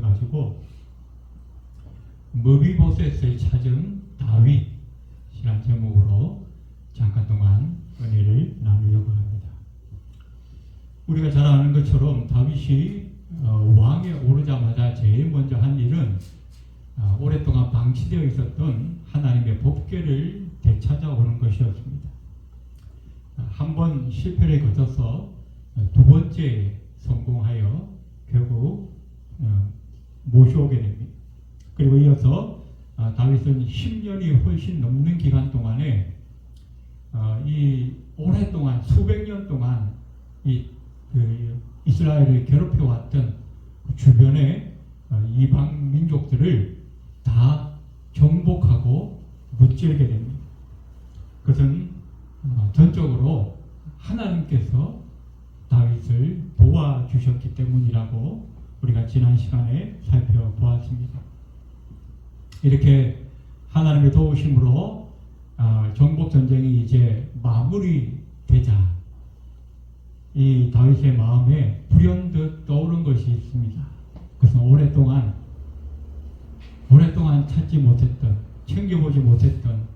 통해 가지고 머비보셋을 찾은 다윗이란 제목으로 잠깐 동안 은혜를 나누려고 합니다. 우리가 잘 아는 것처럼 다윗이 왕에 오르자마자 제일 먼저 한 일은 오랫동안 방치되어 있었던 하나님의 법궤를 되찾아오는 것이었습니다. 한 번 실패를 거쳐서 두 번째 성공하여 결국 모셔오게 됩니다. 그리고 이어서 다윗은 10년이 훨씬 넘는 기간 동안에 이 오랫동안 수백 년 동안 이스라엘을 괴롭혀왔던 주변의 이방 민족들을 다 정복하고 무찌르게 됩니다. 그것은 전적으로 하나님께서 다윗을 도와주셨기 때문이라고 우리가 지난 시간에 살펴보았습니다. 이렇게 하나님의 도우심으로 정복 전쟁이 이제 마무리되자 이 다윗의 마음에 불현듯 떠오른 것이 있습니다. 그것은 오랫동안 찾지 못했던, 챙겨보지 못했던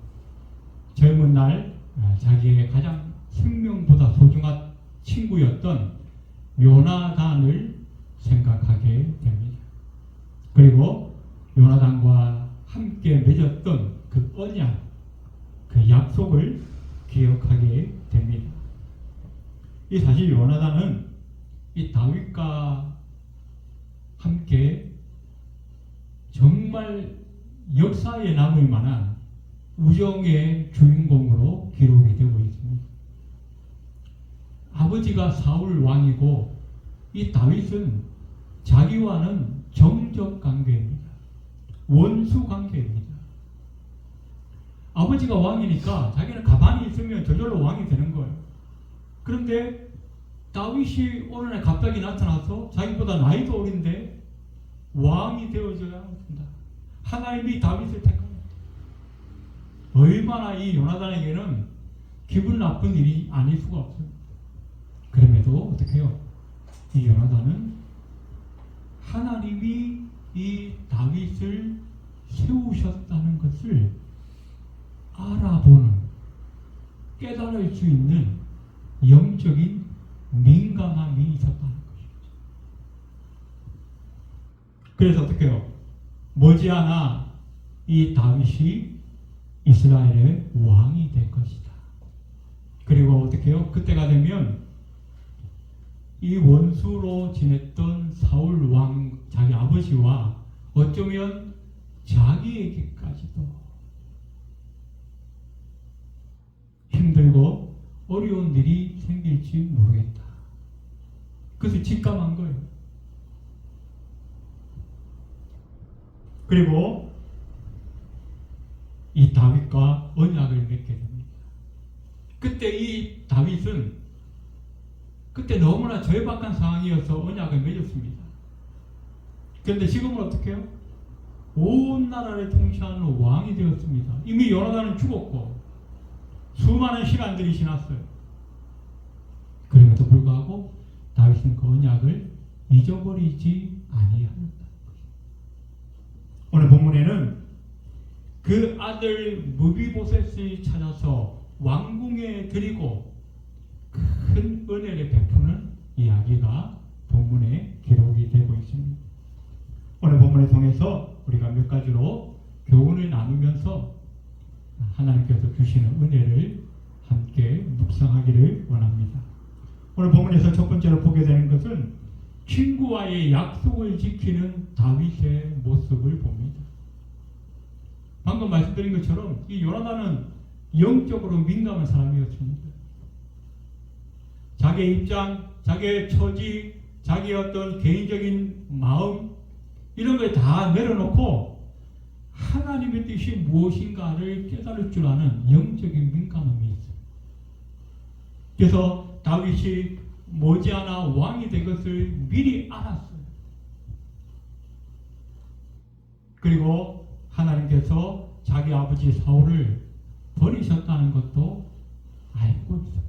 젊은 날 자기의 가장 생명보다 소중한 친구였던 요나단을 생각하게 됩니다. 그리고 요나단과 함께 맺었던 그 언약, 그 약속을 기억하게 됩니다. 이 사실 요나단은 이 다윗과 함께 정말 역사에 남을 만한 우정의 주인공으로 기록이 되고 있습니다. 아버지가 사울 왕이고 이 다윗은 자기와는 정적 관계입니다. 원수 관계입니다. 아버지가 왕이니까 자기는 가만히 있으면 저절로 왕이 되는 거예요. 그런데 다윗이 어느 날 갑자기 나타나서 자기보다 나이도 어린데 왕이 되어줘야 합니다. 하나님이 다윗을 택합니다. 얼마나 이 요나단에게는 기분 나쁜 일이 아닐 수가 없어요. 그럼에도 어떻게 해요? 이 요나단은 하나님이 이 다윗을 세우셨다는 것을 알아보는, 깨달을 수 있는 영적인 민감함이 있었다는 것이죠. 그래서 어떻게 해요? 머지않아 이 다윗이 이스라엘의 왕이 될 것이다. 그리고 어떻게 해요? 그때가 되면 이 원수로 지냈던 사울 왕, 자기 아버지와 어쩌면 자기에게까지도 힘들고 어려운 일이 생길지 모르겠다. 그것을 직감한 거예요. 그리고 이 다윗과 언약을 맺게 됩니다. 그때 이 다윗은 그때 너무나 절박한 상황이어서 언약을 맺었습니다. 그런데 지금은 어떻게 해요? 온 나라를 통치하는 왕이 되었습니다. 이미 요나단은 죽었고 수많은 시간들이 지났어요. 그럼에도 불구하고 다윗은 그 언약을 잊어버리지 아니하였다. 오늘 본문에는 그 아들 무비보셋을 찾아서 왕궁에 드리고 큰 은혜를 베푸는 이야기가 본문에 기록이 되고 있습니다. 오늘 본문을 통해서 우리가 몇 가지로 교훈을 나누면서 하나님께서 주시는 은혜를 함께 묵상하기를 원합니다. 오늘 본문에서 첫 번째로 보게 되는 것은 친구와의 약속을 지키는 다윗의 모습을 봅니다. 방금 말씀드린 것처럼 이 요나단은 영적으로 민감한 사람이었습니다. 자기의 입장, 자기의 처지, 자기의 어떤 개인적인 마음 이런 걸 다 내려놓고 하나님의 뜻이 무엇인가를 깨달을 줄 아는 영적인 민감함이 있어요. 그래서 다윗이 머지않아 왕이 될 것을 미리 알았어요. 그리고 하나님께서 자기 아버지 사울을 버리셨다는 것도 알고 있어요.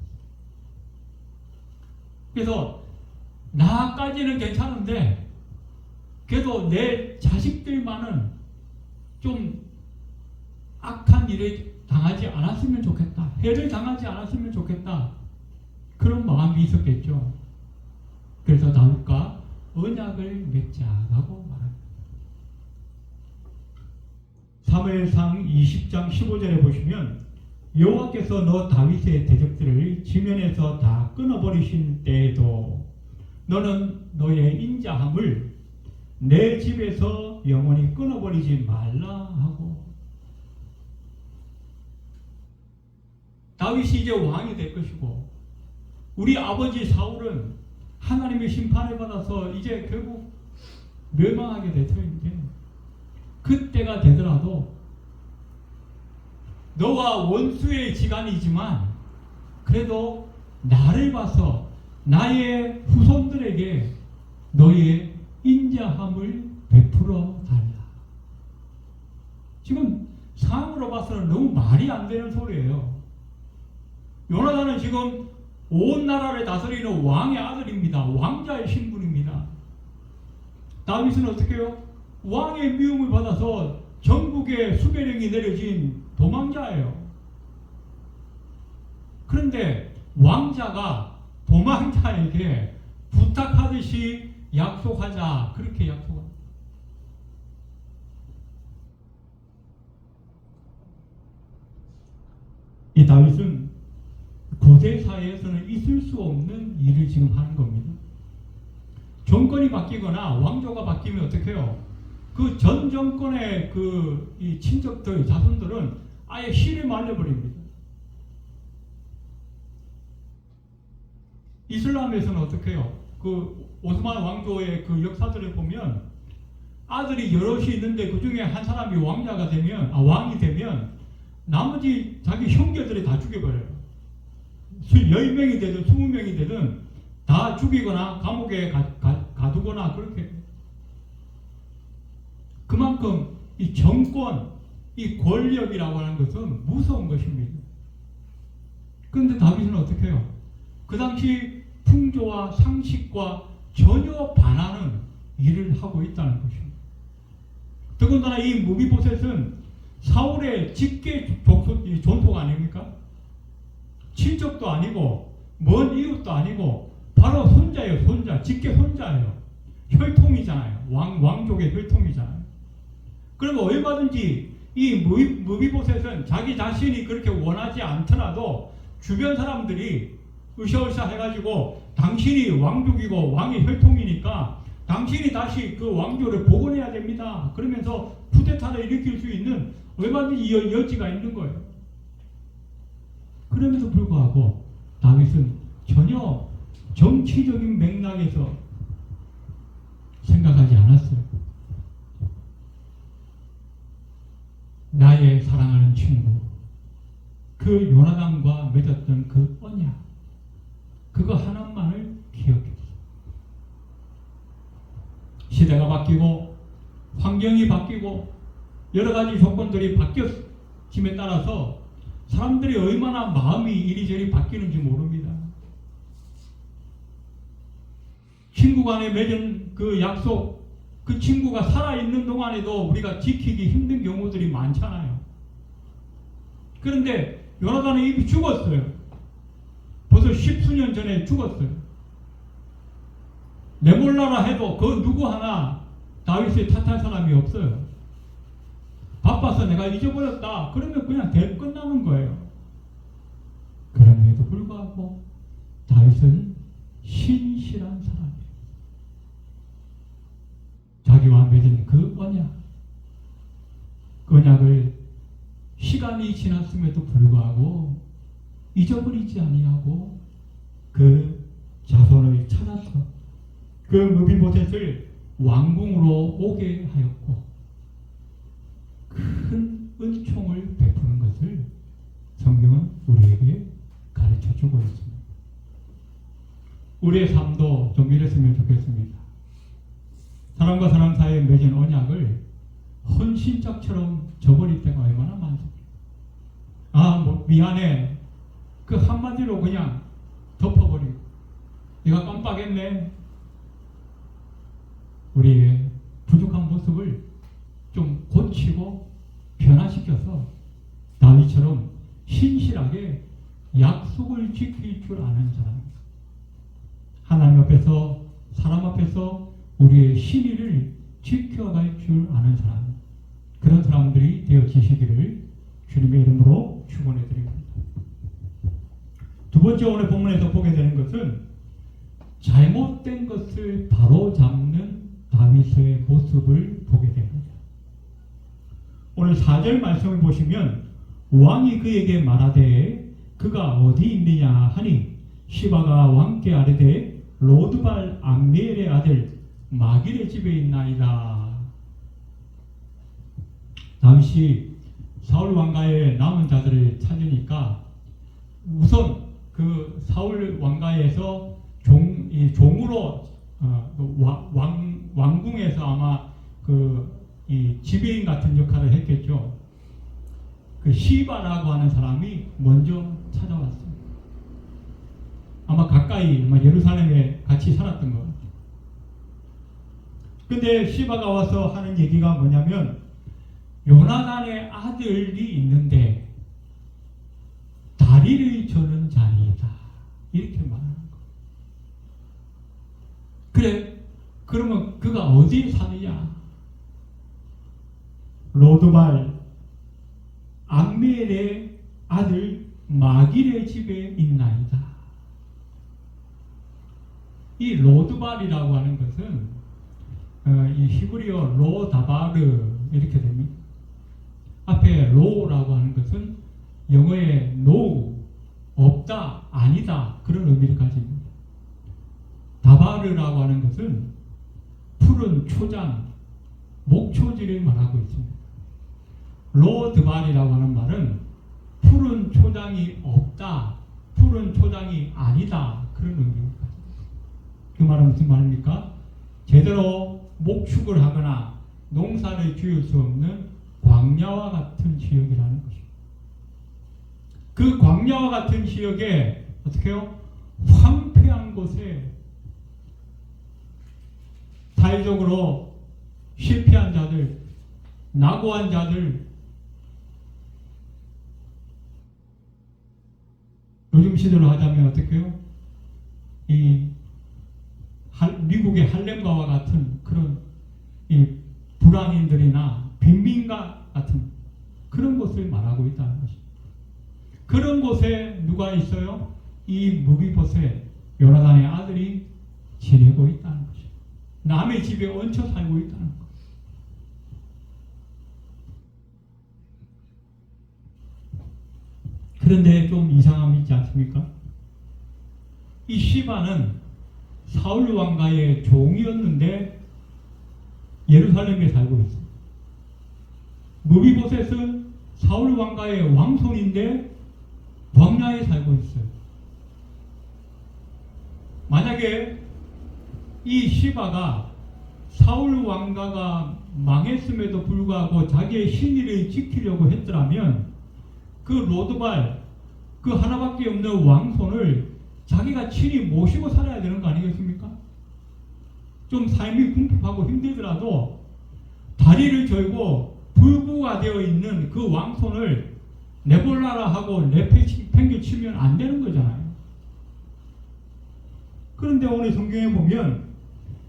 그래서 나까지는 괜찮은데 그래도 내 자식들만은 좀 악한 일을 당하지 않았으면 좋겠다. 해를 당하지 않았으면 좋겠다. 그런 마음이 있었겠죠. 그래서 다윗과 언약을 맺자라고 말합니다. 사무엘상 20장 15절에 보시면 여호와께서 너 다윗의 대적들을 지면에서 다 끊어버리신 때에도 너는 너의 인자함을 내 집에서 영원히 끊어버리지 말라 하고, 다윗이 이제 왕이 될 것이고 우리 아버지 사울은 하나님의 심판을 받아서 이제 결국 멸망하게 될 터인데, 그때가 되더라도 너와 원수의 지간이지만 그래도 나를 봐서 나의 후손들에게 너의 인자함을 베풀어 달라. 지금 상으로 봐서는 너무 말이 안 되는 소리예요. 요나단은 지금 온 나라를 다스리는 왕의 아들입니다. 왕자의 신분입니다. 다윗은 어떻게 해요? 왕의 미움을 받아서 전국에 수배령이 내려진 도망자예요. 그런데 왕자가 도망자에게 부탁하듯이 약속하자, 그렇게 약속합니다. 이 다윗은 고대 사회에서는 있을 수 없는 일을 지금 하는 겁니다. 정권이 바뀌거나 왕조가 바뀌면 어떻게 해요? 그 전 정권의 이 친척들, 자손들은 아예 실을 말려버립니다. 이슬람에서는 어떻게 해요? 그 오스만 왕조의 그 역사들을 보면 아들이 여럿이 있는데 그 중에 한 사람이 왕자가 되면, 왕이 되면 나머지 자기 형제들이 다 죽여버려요. 10명이 되든 20명이 되든 다 죽이거나 감옥에 가두거나 그렇게. 그만큼 이 정권, 이 권력이라고 하는 것은 무서운 것입니다. 그런데 다윗은 어떻게 해요? 그 당시 풍조와 상식과 전혀 반하는 일을 하고 있다는 것입니다. 더군다나 이 무비보셋은 사울의 직계 존속 아닙니까? 친척도 아니고 먼 이웃도 아니고 바로 손자예요. 손자, 직계 손자예요. 혈통이잖아요. 왕족의 혈통이잖아요. 그러면 얼마든지 이 무비보셋은 자기 자신이 그렇게 원하지 않더라도 주변 사람들이 으쌰으쌰 해가지고 당신이 왕족이고 왕의 혈통이니까 당신이 다시 그 왕조를 복원해야 됩니다. 그러면서 쿠데타를 일으킬 수 있는 얼마든지 여지가 있는 거예요. 그럼에도 불구하고 다윗은 전혀 정치적인 맥락에서 생각하지 않았어요. 나의 사랑하는 친구, 그 요나단과 맺었던 그 언약, 그거 하나만을 기억했어요. 시대가 바뀌고 환경이 바뀌고 여러 가지 조건들이 바뀌었음에 따라서 사람들이 얼마나 마음이 이리저리 바뀌는지 모릅니다. 친구 간에 맺은 그 약속, 그 친구가 살아있는 동안에도 우리가 지키기 힘든 경우들이 많잖아요. 그런데 요나단은 이미 죽었어요. 벌써 10수년 전에 죽었어요. 내몰라라 해도 그 누구 하나 다윗을 탓할 사람이 없어요. 바빠서 내가 잊어버렸다. 그러면 그냥 끝나는 거예요. 그럼에도 불구하고 다윗은 신실한 사람이에요. 자기와 맺은 그 언약, 그 언약을 시간이 지났음에도 불구하고 잊어버리지 아니하고 그 자손을 찾아서 그 무비보셋을 왕궁으로 오게 하였고 큰 은총을 베푸는 것을 성경은 우리에게 가르쳐주고 있습니다. 우리의 삶도 좀 이랬으면 좋겠습니다. 사람과 사람 사이에 맺은 언약을 헌신짝처럼 저버릴 때가 얼마나 많습니까? 미안해. 그 한마디로 그냥 덮어버리고 내가 깜빡했네. 우리의 지킬 줄 아는 사람, 하나님 앞에서 사람 앞에서 우리의 신의를 지켜갈 줄 아는 사람, 그런 사람들이 되어지시기를 주님의 이름으로 축원해 드립니다. 두 번째 오늘 본문에서 보게 되는 것은 잘못된 것을 바로잡는 다윗의 모습을 보게 됩니다. 오늘 4절 말씀을 보시면 왕이 그에게 말하되 그가 어디 있느냐 하니 시바가 왕께 아뢰되 로드발 암미엘의 아들 마길의 집에 있나이다. 다윗이 사울 왕가의 남은 자들을 찾으니까 우선 그 사울 왕가에서 종으로 왕궁에서 아마 이 지배인 같은 역할을 했겠죠. 그 시바라고 하는 사람이 먼저 찾아왔습니다. 아마 가까이 예루살렘에 같이 살았던 것 같아요. 근데 시바가 와서 하는 얘기가 뭐냐면 요나단의 아들이 있는데 다리를 저는 자니이다. 이렇게 말하는 거. 그래, 그러면 그가 어디에 사느냐? 로드발 암멜의 아들 마길의 집에 있나이다. 이 로드발이라고 하는 것은 이 히브리어 로다바르 이렇게 됩니다. 앞에 로라고 하는 것은 영어의 no, 없다, 아니다 그런 의미를 가집니다. 다바르라고 하는 것은 푸른 초장, 목초지를 말하고 있습니다. 로드발이라고 하는 말은 푸른 초장이 없다, 푸른 초장이 아니다 그런 의미를 가집니다. 그 말은 무슨 말입니까? 제대로 목축을 하거나 농사를 지을 수 없는 광야와 같은 지역이라는 것입니다. 그 광야와 같은 지역에 어떻게 해요? 황폐한 곳에 사회적으로 실패한 자들, 낙오한 자들, 요즘 시대로 하자면 어떻게 해요? 미국의 할렘가와 같은 그런 불황인들이나 빈민가 같은 그런 곳을 말하고 있다는 것입니다. 그런 곳에 누가 있어요? 이 무비보셋 요나단의 아들이 지내고 있다는 것입니다. 남의 집에 얹혀 살고 있다는 것. 그런데 좀 이상함이 있지 않습니까? 이 시바는 사울 왕가의 종이었는데 예루살렘에 살고 있습니다. 무비보셋은 사울 왕가의 왕손인데 광야에 살고 있어요. 만약에 이 시바가 사울 왕가가 망했음에도 불구하고 자기의 신의를 지키려고 했더라면 그 로드발, 그 하나밖에 없는 왕손을 자기가 친히 모시고 살아야 되는 거 아니겠습니까? 좀 삶이 궁핍하고 힘들더라도 다리를 절고 불구가 되어 있는 그 왕손을 내볼라라 하고 내팽개치면 안 되는 거잖아요. 그런데 오늘 성경에 보면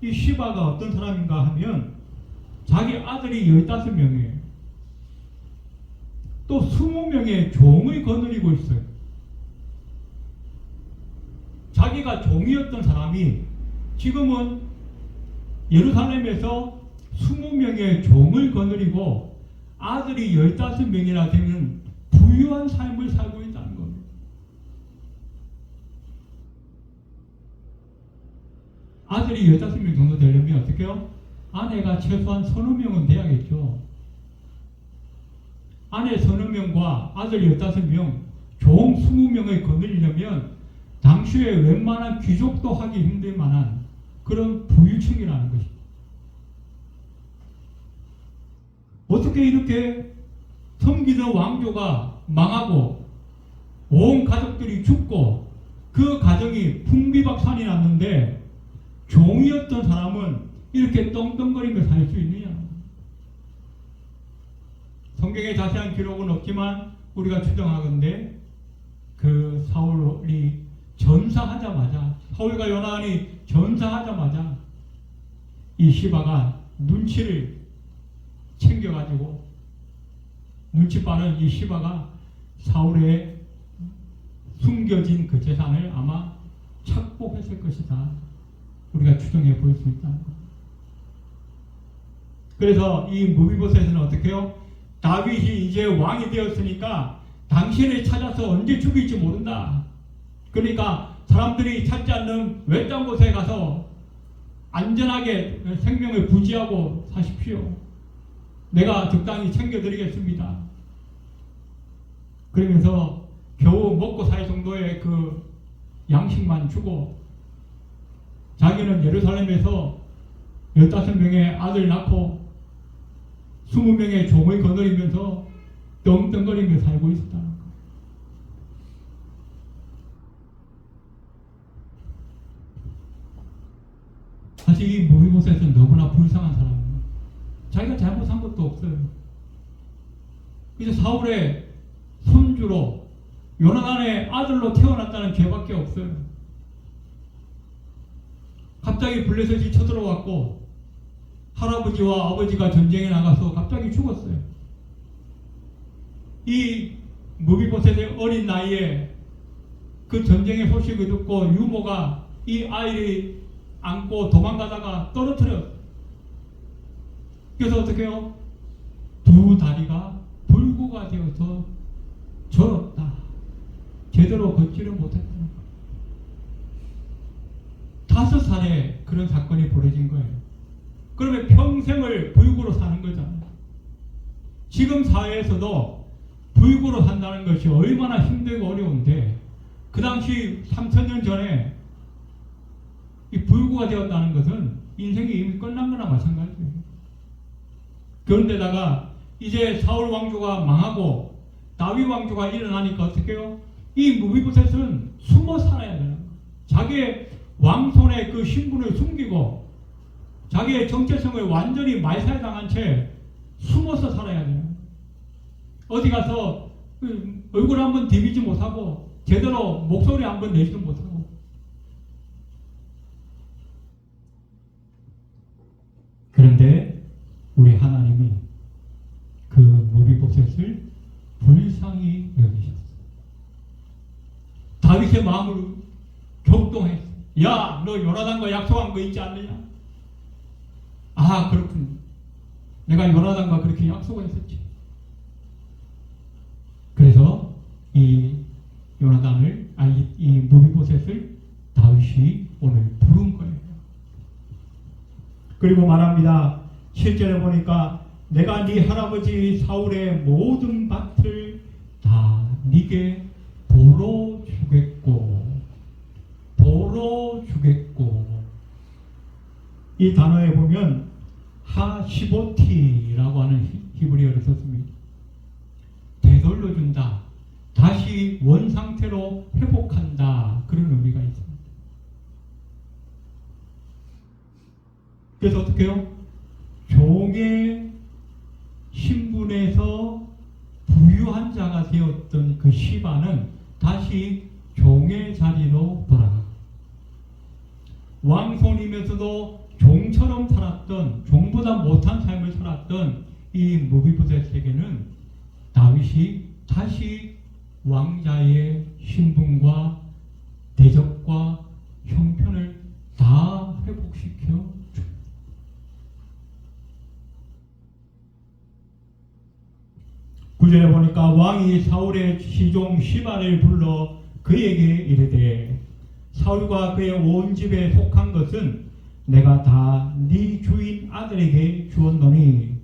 이 시바가 어떤 사람인가 하면 자기 아들이 15명이에요. 또 20명의 종을 거느리고 있어요. 자기가 종이었던 사람이 지금은 예루살렘에서 20명의 종을 거느리고 아들이 15명이나 되는 부유한 삶을 살고 있다는 겁니다. 아들이 15명 정도 되려면 어떻게 해요? 아내가 최소한 30명은 돼야겠죠. 아내 30명과 아들 15명, 종 20명을 거느리려면 당시에 웬만한 귀족도 하기 힘들 만한 그런 부유층이라는 것입니다. 어떻게 이렇게 섬기던 왕조가 망하고 온 가족들이 죽고 그 가정이 풍비박산이 났는데 종이었던 사람은 이렇게 떵떵거리며 살 수 있느냐? 성경에 자세한 기록은 없지만 우리가 추정하건대 그 사울이 전사하자마자, 사울과 요나단이 전사하자마자 이 시바가 눈치를 챙겨가지고, 눈치 빠른 이 시바가 사울의 숨겨진 그 재산을 아마 착복했을 것이다. 우리가 추정해 볼 수 있다. 그래서 이 무비보셋은 어떻게 해요? 다윗이 이제 왕이 되었으니까 당신을 찾아서 언제 죽일지 모른다. 그러니까 사람들이 찾지 않는 외딴 곳에 가서 안전하게 생명을 부지하고 사십시오. 내가 적당히 챙겨드리겠습니다. 그러면서 겨우 먹고 살 정도의 그 양식만 주고, 자기는 예루살렘에서 15명의 아들 낳고 20명의 종을 거느리면서 떵떵거리며 살고 있었다. 사실 이 무비보셋은 너무나 불쌍한 사람이에요. 자기가 잘못한 것도 없어요. 이제 사울의 손주로 요나단의 아들로 태어났다는 죄밖에 없어요. 갑자기 블레셋이 쳐들어왔고 할아버지와 아버지가 전쟁에 나가서 갑자기 죽었어요. 이 무비보셋의 어린 나이에 그 전쟁의 소식을 듣고 유모가 이 아이를 안고 도망가다가 떨어뜨렸어요. 그래서 어떻게 해요? 두 다리가 불구가 되어서 절었다. 제대로 걷지를 못했다. 5살에 그런 사건이 벌어진 거예요. 그러면 평생을 불구로 사는 거잖아요. 지금 사회에서도 불구로 산다는 것이 얼마나 힘들고 어려운데, 그 당시 3000년 전에 이 불구가 되었다는 것은 인생이 이미 끝난 거나 마찬가지예요. 그런데다가 이제 사울 왕조가 망하고 다윗 왕조가 일어나니까 어떻게 해요? 이 무비보셋은 숨어 살아야 되는 거예요. 자기의 왕손의 그 신분을 숨기고 자기의 정체성을 완전히 말살당한 채 숨어서 살아야 돼요. 어디 가서 얼굴 한번 디비지 못하고 제대로 목소리 한번 내지도 못하고. 그런데 우리 하나님이 그 무비보셋을 불쌍히 여기셨어요. 다윗의 마음을 격동했어요. 야, 너 요나단과 약속한 거 있지 않느냐? 아, 그렇군. 내가 요나단과 그렇게 약속했었지. 그래서 이 요나단을, 이 무비보셋을 다윗이 오늘 부른 거예요. 그리고 말합니다. 7절에 보니까 내가 네 할아버지 사울의 모든 밭을 다 네게 도로 주겠고, 이 단어에 보면 하시보티라고 하는 히브리어를 썼습니다. 되돌려 준다, 다시 원상태로 회복한다, 그런 의미가 있습니다. 그래서 어떻게 해요? 종의 신분에서 부유한 자가 되었던 그 시바는 다시 종의 자리로 돌아가. 왕손이면서도 종처럼 살았던, 종보다 못한 삶을 살았던 이 무비보셋에게는 다윗이 다시 왕자의 신분과 대접과 형편을 다 회복시켜 줍니다. 구절에 보니까 왕이 사울의 시종 시바를 불러 그에게 이르되, 사울과 그의 온 집에 속한 것은 내가 다 네 주인 아들에게 주었노니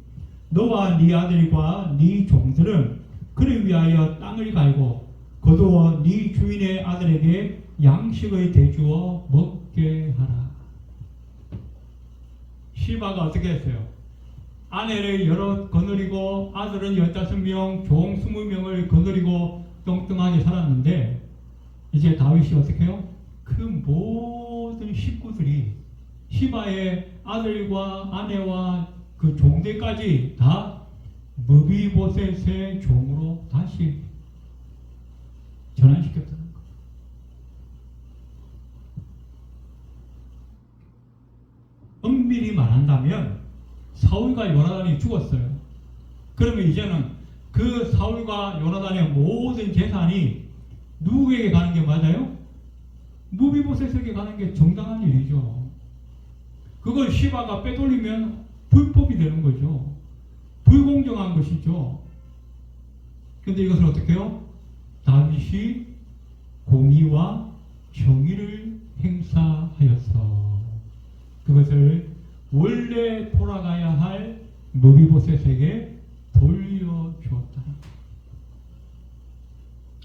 너와 네 아들과 네 종들은 그를 위하여 땅을 갈고 거두어 네 주인의 아들에게 양식을 대주어 먹게 하라. 시바가 어떻게 했어요? 아내를 여럿 거느리고 아들은 15명, 종 20명을 거느리고 뚱뚱하게 살았는데, 이제 다윗이 어떻게 해요? 그 모든 식구들이 시바의 아들과 아내와 그 종들까지 다 무비보셋의 종으로 다시. 전환시켰다는 거. 엄밀히 말한다면 사울과 요나단이 죽었어요. 그러면 이제는 그 사울과 요나단의 모든 재산이 누구에게 가는 게 맞아요? 무비보셋에게 가는 게 정당한 일이죠. 그걸 시바가 빼돌리면 불법이 되는 거죠. 불공정한 것이죠. 근데 이것을 어떻게 해요? 다윗이 공의와 정의를 행사하였어. 그것을 원래 돌아가야 할 무비보셋에게 돌려주었다.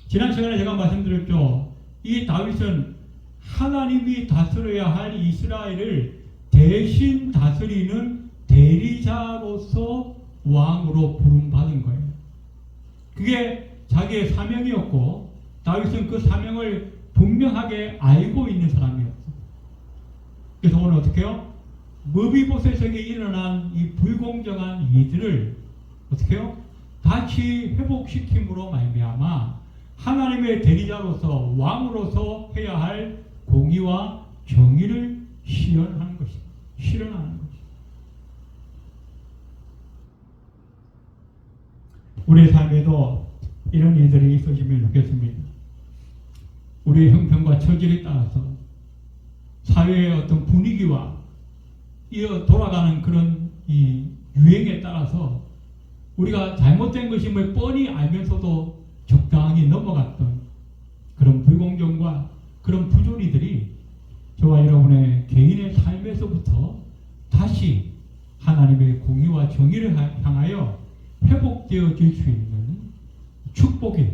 지난 시간에 제가 말씀드렸죠. 이 다윗은 하나님이 다스려야 할 이스라엘을 대신 다스리는 대리자로서 왕으로 부름받은 거예요. 그게 자기의 사명이었고 다윗은 그 사명을 분명하게 알고 있는 사람이었어. 그래서 오늘 어떻게 해요? 무비보셋에게 일어난 이 불공정한 일들을 어떻게 해요? 다시 회복시킴으로 말미암아 하나님의 대리자로서 왕으로서 해야 할 공의와 정의를 실현하는 것입니다. 실현하는 것입니다. 우리의 삶에도 이런 일들이 있어지면 좋겠습니다. 우리의 형편과 처질에 따라서 사회의 어떤 분위기와 돌아가는 그런 이 유행에 따라서 우리가 잘못된 것임을 뻔히 알면서도 적당히 넘어갔던 그런 불공정과 그런 부조리들이 저와 여러분의 개인의 삶에서부터 다시 하나님의 공의와 정의를 향하여 회복되어질 수 있는 축복이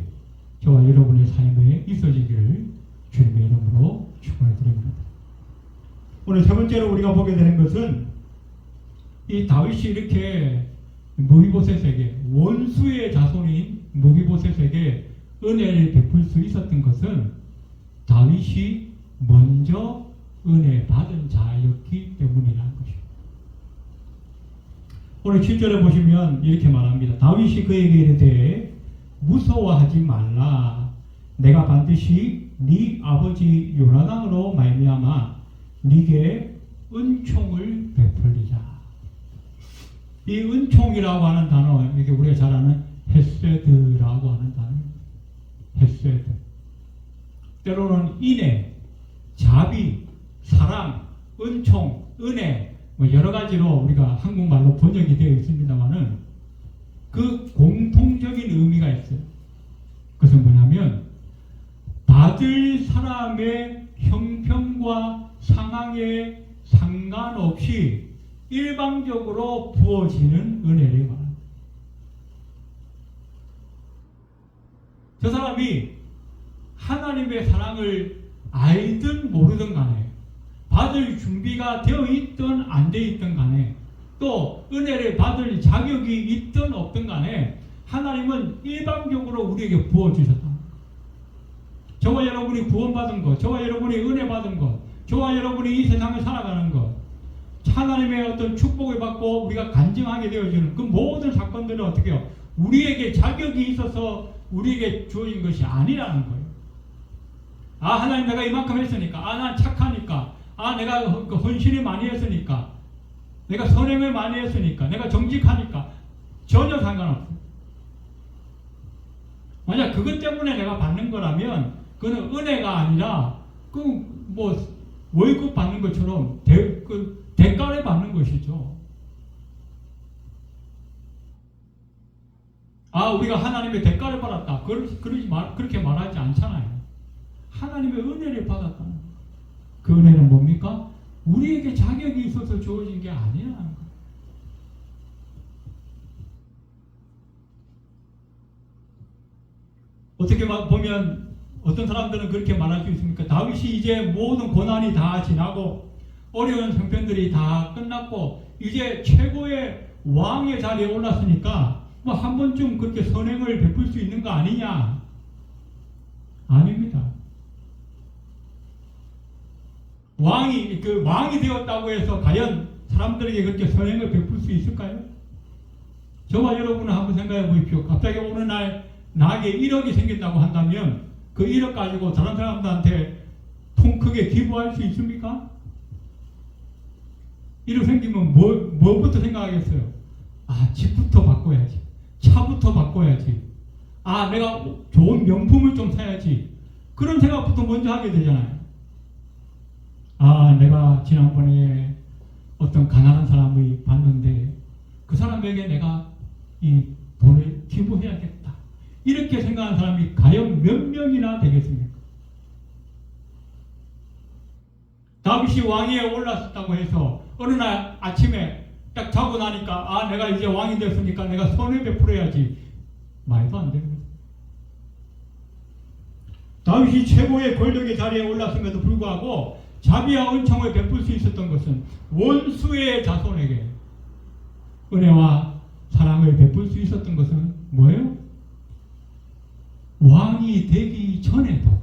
저와 여러분의 삶에 있어지기를 주님의 이름으로 축원해 드립니다. 오늘 세 번째로 우리가 보게 되는 것은 이 다윗이 이렇게 무비보셋에게 원수의 자손인 무비보셋에게 은혜를 베풀 수 있었던 것은 다윗이 먼저 은혜 받은 자였기 때문이라는 것입니다. 오늘 7절에 보시면 이렇게 말합니다. 다윗이 그에게 이르되 무서워하지 말라. 내가 반드시 네 아버지 요나단으로 말미암아 네게 은총을 베풀리라. 이 은총이라고 하는 단어, 이게 우리가 잘 아는 헤세드라고 하는 단어입니다. 헤세드. 때로는 인애, 자비, 사랑, 은총, 은혜, 뭐 여러 가지로 우리가 한국말로 번역이 되어 있습니다만은 그 공통적인 의미가 있어요. 그것은 뭐냐면 받을 사람의 형편과 상황에 상관없이 일방적으로 부어지는 은혜를 말합니다. 저 사람이 하나님의 사랑을 알든 모르든 간에 받을 준비가 되어 있든 안 되어 있든 간에 또 은혜를 받을 자격이 있든 없든 간에 하나님은 일방적으로 우리에게 부어주셨다. 저와 여러분이 구원받은 것, 저와 여러분이 은혜 받은 것, 저와 여러분이 이 세상을 살아가는 것, 하나님의 어떤 축복을 받고 우리가 간증하게 되어지는 그 모든 사건들은 어떻게 해요? 우리에게 자격이 있어서 우리에게 주어진 것이 아니라는 거예요. 아, 하나님 내가 이만큼 했으니까, 아, 난 착하니까, 아, 내가 헌신을 많이 했으니까, 내가 선행을 많이 했으니까, 내가 정직하니까 전혀 상관없어요. 만약 그것 때문에 내가 받는 거라면 그는 은혜가 아니라 그 뭐 월급 받는 것처럼 대가를 받는 것이죠. 아, 우리가 하나님의 대가를 받았다. 그렇게 말하지 않잖아요. 하나님의 은혜를 받았다. 그 은혜는 뭡니까? 우리에게 자격이 있어서 주어진 게 아니라는 거예요. 어떻게 보면 어떤 사람들은 그렇게 말할 수 있습니까? 다윗이 이제 모든 고난이 다 지나고 어려운 형편들이 다 끝났고 이제 최고의 왕의 자리에 올랐으니까 뭐 한 번쯤 그렇게 선행을 베풀 수 있는 거 아니냐? 아닙니다. 왕이 되었다고 해서 과연 사람들에게 그렇게 선행을 베풀 수 있을까요? 저와 여러분은 한번 생각해 보십시오. 갑자기 어느 날 나에게 1억이 생긴다고 한다면 그 1억 가지고 다른 사람들한테 통 크게 기부할 수 있습니까? 1억 생기면 뭐부터 생각하겠어요? 아, 집부터 바꿔야지. 차부터 바꿔야지. 아, 내가 좋은 명품을 좀 사야지. 그런 생각부터 먼저 하게 되잖아요. 아, 내가 지난번에 어떤 가난한 사람을 봤는데 그 사람에게 내가 이 돈을 기부해야겠다. 이렇게 생각하는 사람이 과연 몇 명이나 되겠습니까? 다윗이 왕위에 올랐다고 해서 어느 날 아침에 딱 자고 나니까 아, 내가 이제 왕이 됐으니까 내가 선을 베풀어야지. 말도 안 되는 거죠. 다윗이 최고의 권력의 자리에 올랐음에도 불구하고 자비와 은총을 베풀 수 있었던 것은 원수의 자손에게 은혜와 사랑을 베풀 수 있었던 것은 뭐예요? 왕이 되기 전에도,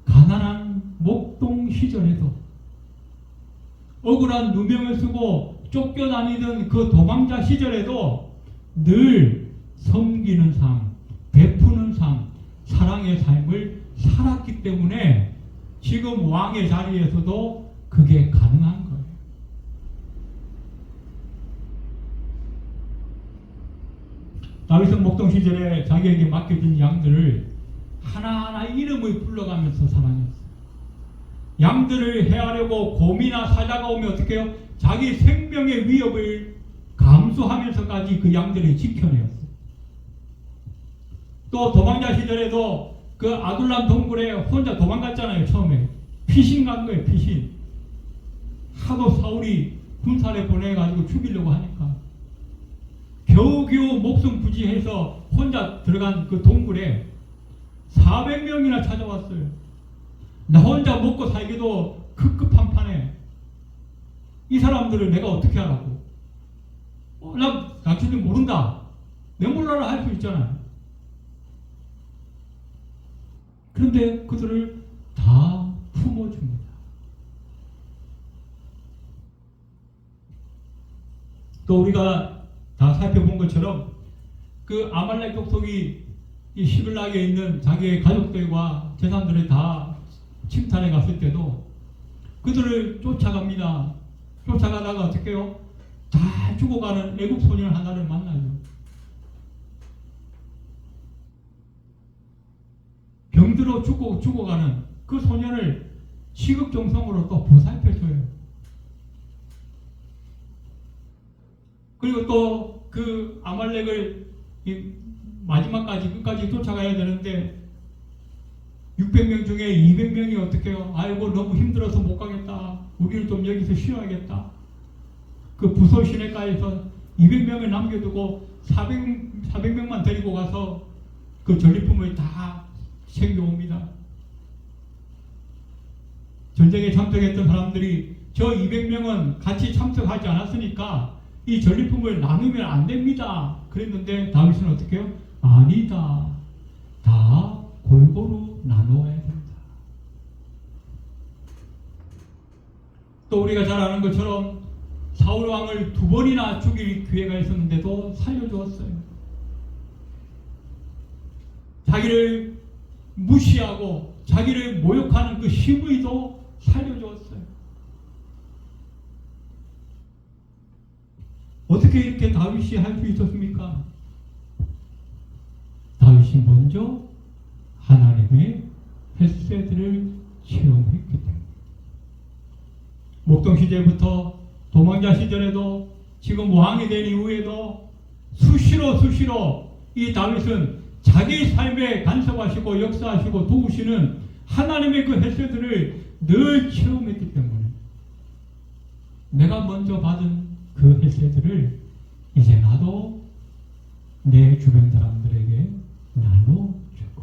가난한 목동 시절에도, 억울한 누명을 쓰고 쫓겨다니던 그 도망자 시절에도 늘 섬기는 삶, 베푸는 삶, 사랑의 삶을 살았기 때문에 지금 왕의 자리에서도 그게 가능한 거예요. 다윗은 목동 시절에 자기에게 맡겨진 양들을 하나하나 이름을 불러가면서 사랑했어요. 양들을 해하려고 곰이나 사자가 오면 어떻게 해요? 자기 생명의 위협을 감수하면서까지 그 양들을 지켜내었어요. 또 도망자 시절에도 그 아둘람 동굴에 혼자 도망갔잖아요. 처음에 피신 간 거예요. 피신. 하도 사울이 군사를 보내가지고 죽이려고 하니까 겨우겨우 목숨 부지해서 혼자 들어간 그 동굴에 400명이나 찾아왔어요. 나 혼자 먹고 살기도 급급한판에 이 사람들을 내가 어떻게 하라고? 나 당신은 모른다. 내 몰라라 할 수 있잖아요. 그런데 그들을 다 품어줍니다. 또 우리가 다 살펴본 것처럼 그 아말렉 족속이 이 시블락에 있는 자기의 가족들과 재산들을 다 침탈해 갔을 때도 그들을 쫓아갑니다. 쫓아가다가 어떻게 해요? 다 죽어가는 애국 소년 하나를 만나요. 병들어 죽어가는 그 소년을 시극정성으로 또 보살펴줘요. 그리고 또 그 아말렉을 마지막까지 끝까지 쫓아가야 되는데 600명 중에 200명이 어떻게 해요? 아이고 너무 힘들어서 못 가겠다. 우리는 좀 여기서 쉬어야겠다. 그 부소 시내가에서 200명을 남겨두고 400명만 데리고 가서 그 전리품을 다 챙겨옵니다. 전쟁에 참석했던 사람들이 저 200명은 같이 참석하지 않았으니까 이 전리품을 나누면 안 됩니다. 그랬는데 다윗은 어떻게 해요? 아니다. 다 골고루 나누어야 된다. 또 우리가 잘 아는 것처럼 사울 왕을 2번이나 죽일 기회가 있었는데도 살려주었어요. 자기를 무시하고 자기를 모욕하는 그 시므이도 살려주었어요. 어떻게 이렇게 다윗이 할 수 있었습니까? 다윗이 먼저 하나님의 햇새들을 체험했기 때문에. 목동 시절부터 도망자 시절에도 지금 왕이 된 이후에도 수시로 이 다윗은 자기 삶에 간섭하시고 역사하시고 도우시는 하나님의 그 햇새들을 늘 체험했기 때문에 내가 먼저 받은 그 햇새들을 이제 나도 내 주변 사람들에게 나눠주고,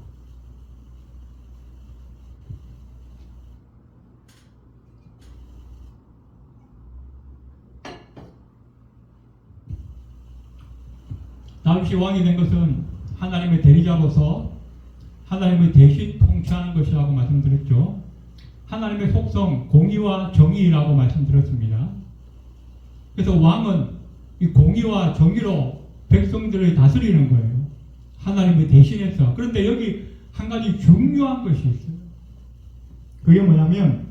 다윗이 왕이 된 것은 하나님의 대리자로서 하나님의 대신 통치하는 것이라고 말씀드렸죠. 하나님의 속성 공의와 정의라고 말씀드렸습니다. 그래서 왕은 이 공의와 정의로 백성들을 다스리는 거예요. 하나님을 대신해서. 그런데 여기 한 가지 중요한 것이 있어요. 그게 뭐냐면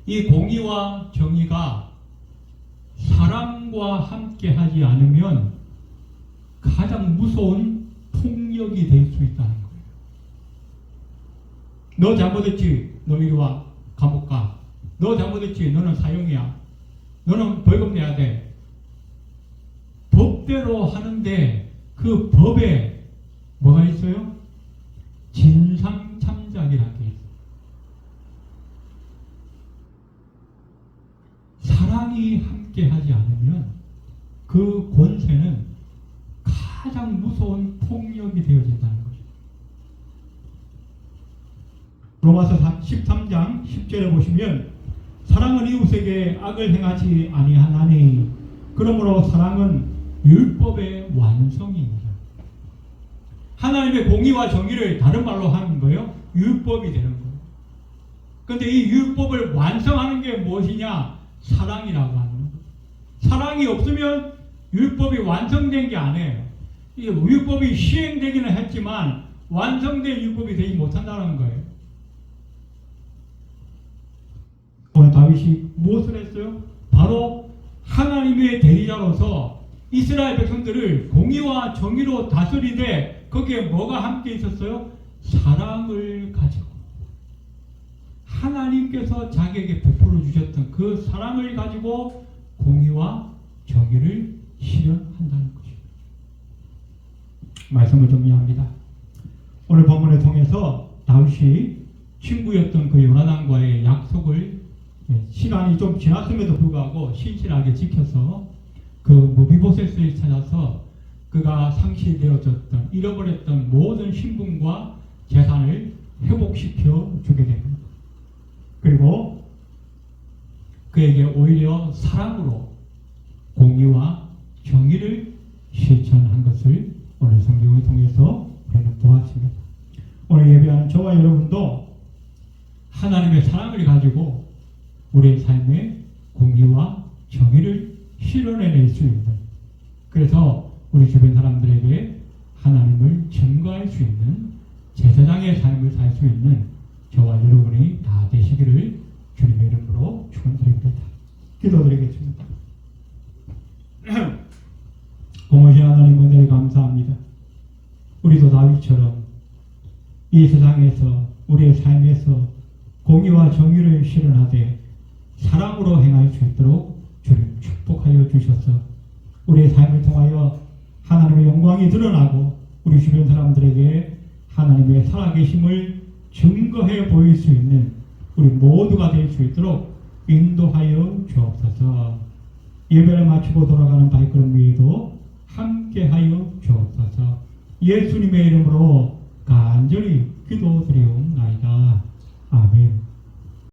이 공의와 정의가 사랑과 함께 하지 않으면 가장 무서운 폭력이 될 수 있다는 거예요. 너 잘못했지? 너 이리 와. 감옥 가. 너 잘못했지? 너는 사형이야. 너는 벌금 내야 돼. 법대로 하는데 그 법에 뭐가 있어요? 진상참작이라는 게 있어요. 사랑이 함께 하지 않으면 그 권세는 가장 무서운 폭력이 되어진다는 거죠. 로마서 13장 10절에 보시면 사랑은 이웃에게 악을 행하지 아니하나니 그러므로 사랑은 율법의 완성입니다. 하나님의 공의와 정의를 다른 말로 하는 거예요. 율법이 되는 거예요. 그런데 이 율법을 완성하는 게 무엇이냐? 사랑이라고 하는 거예요. 사랑이 없으면 율법이 완성된 게 아니에요. 이 율법이 시행되기는 했지만 완성된 율법이 되지 못한다는 거예요. 오늘 다윗이 무엇을 했어요? 바로 하나님의 대리자로서 이스라엘 백성들을 공의와 정의로 다스리되 거기에 뭐가 함께 있었어요? 사랑을 가지고 하나님께서 자기에게 베풀어 주셨던 그 사랑을 가지고 공의와 정의를 실현한다는 것입니다. 말씀을 정리합니다. 오늘 본문을 통해서 다윗이 친구였던 그 요나단과의 약속을 시간이 좀 지났음에도 불구하고 신실하게 지켜서 그 무비보셋을 찾아서 그가 상실되어졌던 잃어버렸던 모든 신분과 재산을 회복시켜 주게 됩니다. 그리고 그에게 오히려 사랑으로 공의와 정의를 실천한 것을 오늘 성경을 통해서 우리는 보았습니다. 오늘 예배하는 저와 여러분도 하나님의 사랑을 가지고 우리의 삶에 공의와 정의를 실현해낼 수 있는, 그래서 우리 주변 사람들에게 하나님을 증거할 수 있는 제사장의 삶을 살 수 있는 저와 여러분이 다 되시기를 주님의 이름으로 축원드립니다. 기도드리겠습니다. 공의신 하나님 은혜를 감사합니다. 우리도 다윗처럼 이 세상에서 우리의 삶에서 공의와 정의를 실현하되 사랑으로 행할 수 있도록 주님 축복하여 주셔서 우리의 삶을 통하여 하나님의 영광이 드러나고 우리 주변 사람들에게 하나님의 살아계심을 증거해 보일 수 있는 우리 모두가 될 수 있도록 인도하여 주옵소서. 예배를 마치고 돌아가는 발걸음 위에도 함께하여 주옵소서. 예수님의 이름으로 간절히 기도드리옵나이다. 아멘.